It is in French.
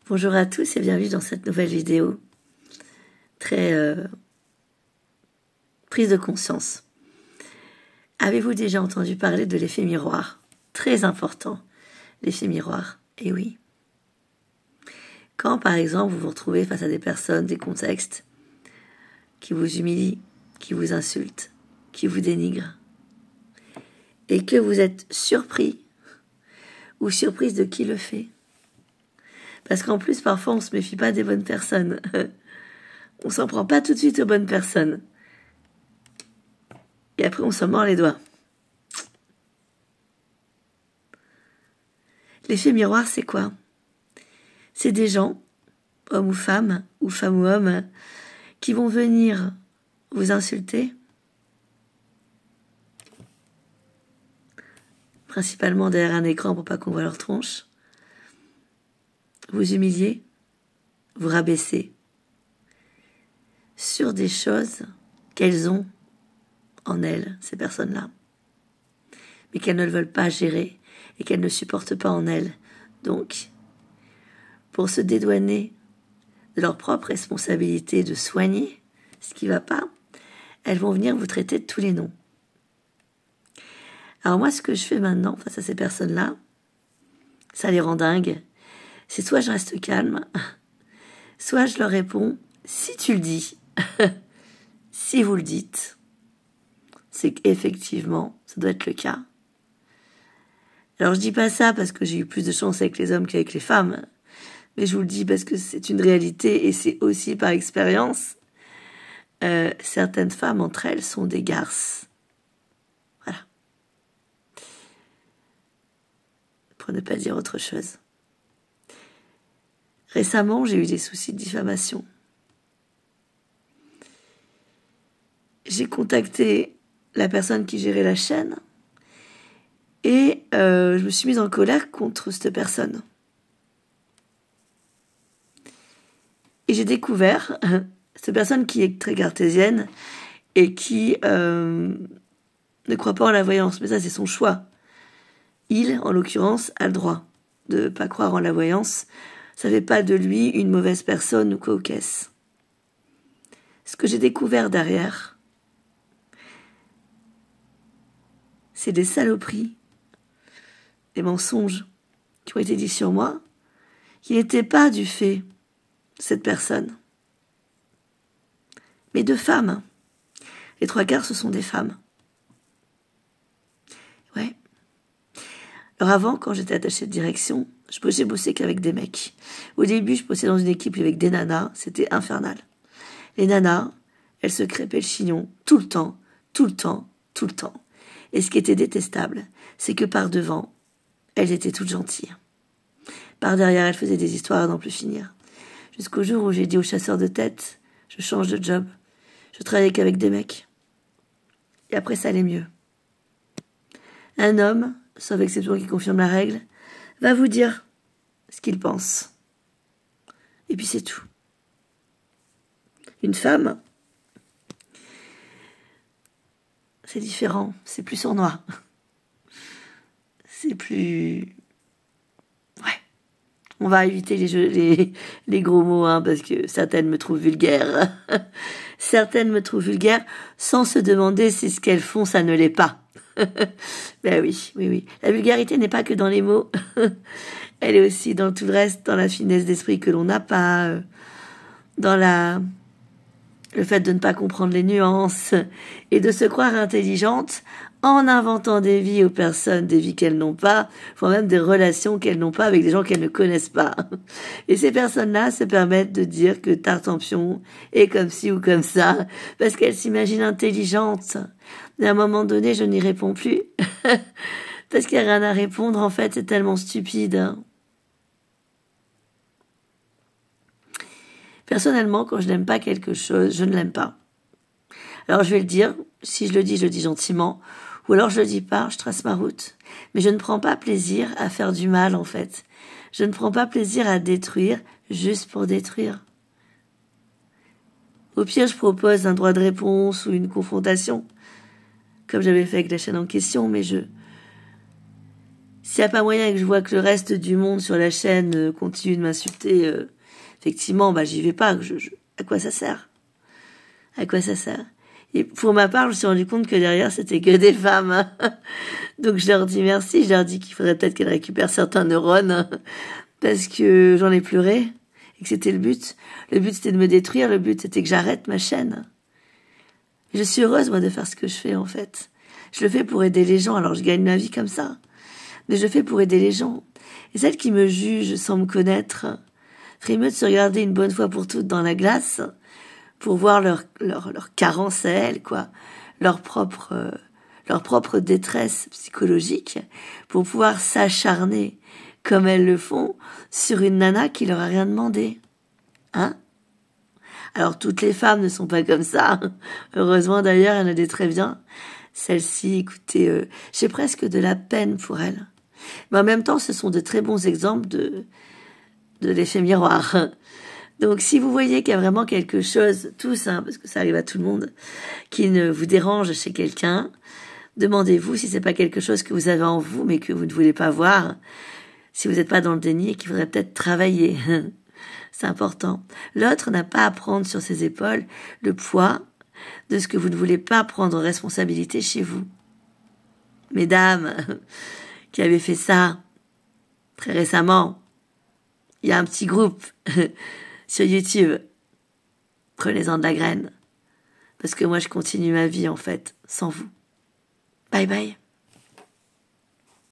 Bonjour à tous et bienvenue dans cette nouvelle vidéo. Très prise de conscience. Avez-vous déjà entendu parler de l'effet miroir? Très important, l'effet miroir. Et oui. Quand par exemple vous vous retrouvez face à des personnes, des contextes qui vous humilient, qui vous insultent, qui vous dénigrent, et que vous êtes surpris ou surprise de qui le fait. Parce qu'en plus, parfois, on ne se méfie pas des bonnes personnes. On s'en prend pas tout de suite aux bonnes personnes. Et après, on s'en mord les doigts. L'effet miroir, c'est quoi? C'est des gens, hommes ou femmes ou hommes, qui vont venir vous insulter, principalement derrière un écran pour pas qu'on voit leur tronche, vous humilier, vous rabaisser sur des choses qu'elles ont en elles, ces personnes-là, mais qu'elles ne veulent pas gérer et qu'elles ne supportent pas en elles. Donc, pour se dédouaner de leur propre responsabilité de soigner ce qui ne va pas, elles vont venir vous traiter de tous les noms. Alors moi, ce que je fais maintenant face à ces personnes-là, ça les rend dingues. C'est soit je reste calme, soit je leur réponds, si tu le dis, si vous le dites, c'est qu'effectivement, ça doit être le cas. Alors je dis pas ça parce que j'ai eu plus de chance avec les hommes qu'avec les femmes, mais je vous le dis parce que c'est une réalité et c'est aussi par expérience. Certaines femmes entre elles sont des garces. Voilà. Pour ne pas dire autre chose. Récemment, j'ai eu des soucis de diffamation. J'ai contacté la personne qui gérait la chaîne et je me suis mise en colère contre cette personne. Et j'ai découvert cette personne qui est très cartésienne et qui ne croit pas en la voyance. Mais ça, c'est son choix. Il, en l'occurrence, a le droit de ne pas croire en la voyance. Ça ne fait pas de lui une mauvaise personne ou quoi au caisse. Ce que j'ai découvert derrière, c'est des saloperies, des mensonges qui ont été dits sur moi, qui n'étaient pas du fait de cette personne, mais de femmes. Les 3/4, ce sont des femmes. Ouais. Alors avant, quand j'étais attachée de direction, j'ai bossé qu'avec des mecs. Au début, je bossais dans une équipe avec des nanas, c'était infernal. Les nanas, elles se crêpaient le chignon tout le temps, tout le temps, tout le temps. Et ce qui était détestable, c'est que par devant, elles étaient toutes gentilles. Par derrière, elles faisaient des histoires à n'en plus finir. Jusqu'au jour où j'ai dit au chasseur de tête, je change de job. Je travaillais qu'avec des mecs. Et après, ça allait mieux. Un homme, sauf exception qui confirme la règle, va vous dire ce qu'il pense. Et puis c'est tout. Une femme, c'est différent, c'est plus sournois. C'est plus... Ouais. On va éviter les gros mots, hein, parce que certaines me trouvent vulgaire. Certaines me trouvent vulgaire sans se demander si ce qu'elles font, ça ne l'est pas. Ben oui, oui, oui. La vulgarité n'est pas que dans les mots. Elle est aussi dans tout le reste, dans la finesse d'esprit que l'on n'a pas, dans le fait de ne pas comprendre les nuances et de se croire intelligente en inventant des vies aux personnes, des vies qu'elles n'ont pas, voire même des relations qu'elles n'ont pas avec des gens qu'elles ne connaissent pas. Et ces personnes-là se permettent de dire que Tartampion est comme ci ou comme ça, parce qu'elles s'imaginent intelligentes. Et à un moment donné, je n'y réponds plus, parce qu'il n'y a rien à répondre, en fait, c'est tellement stupide. Personnellement, quand je n'aime pas quelque chose, je ne l'aime pas. Alors je vais le dire, si je le dis gentiment, ou alors je le dis pas, je trace ma route. Mais je ne prends pas plaisir à faire du mal, en fait. Je ne prends pas plaisir à détruire juste pour détruire. Au pire, je propose un droit de réponse ou une confrontation, comme j'avais fait avec la chaîne en question, mais S'il n'y a pas moyen que je vois que le reste du monde sur la chaîne continue de m'insulter, effectivement, bah j'y vais pas. À quoi ça sert? À quoi ça sert? Et pour ma part, je me suis rendu compte que derrière, c'était que des femmes. Hein. Donc je leur dis merci, je leur dis qu'il faudrait peut-être qu'elles récupèrent certains neurones, hein, parce que j'en ai pleuré, et que c'était le but. Le but, c'était de me détruire, le but, c'était que j'arrête ma chaîne. Et je suis heureuse, moi, de faire ce que je fais, en fait. Je le fais pour aider les gens, alors je gagne ma vie comme ça. Mais je le fais pour aider les gens. Et celles qui me jugent sans me connaître, ferait mieux de se regarder une bonne fois pour toutes dans la glace, pour voir leur carence à elles, quoi, leur propre détresse psychologique, pour pouvoir s'acharner, comme elles le font, sur une nana qui leur a rien demandé. Hein? Alors, toutes les femmes ne sont pas comme ça. Heureusement, d'ailleurs, il y en a des très bien. Celle-ci, écoutez, j'ai presque de la peine pour elle. Mais en même temps, ce sont de très bons exemples de l'effet miroir. Donc, si vous voyez qu'il y a vraiment quelque chose, tous, hein, parce que ça arrive à tout le monde, qui ne vous dérange chez quelqu'un, demandez-vous si c'est pas quelque chose que vous avez en vous, mais que vous ne voulez pas voir, si vous n'êtes pas dans le déni et qu'il faudrait peut-être travailler. C'est important. L'autre n'a pas à prendre sur ses épaules le poids de ce que vous ne voulez pas prendre en responsabilité chez vous. Mesdames qui avez fait ça très récemment, il y a un petit groupe sur YouTube. Prenez-en de la graine. Parce que moi, je continue ma vie, en fait, sans vous. Bye bye.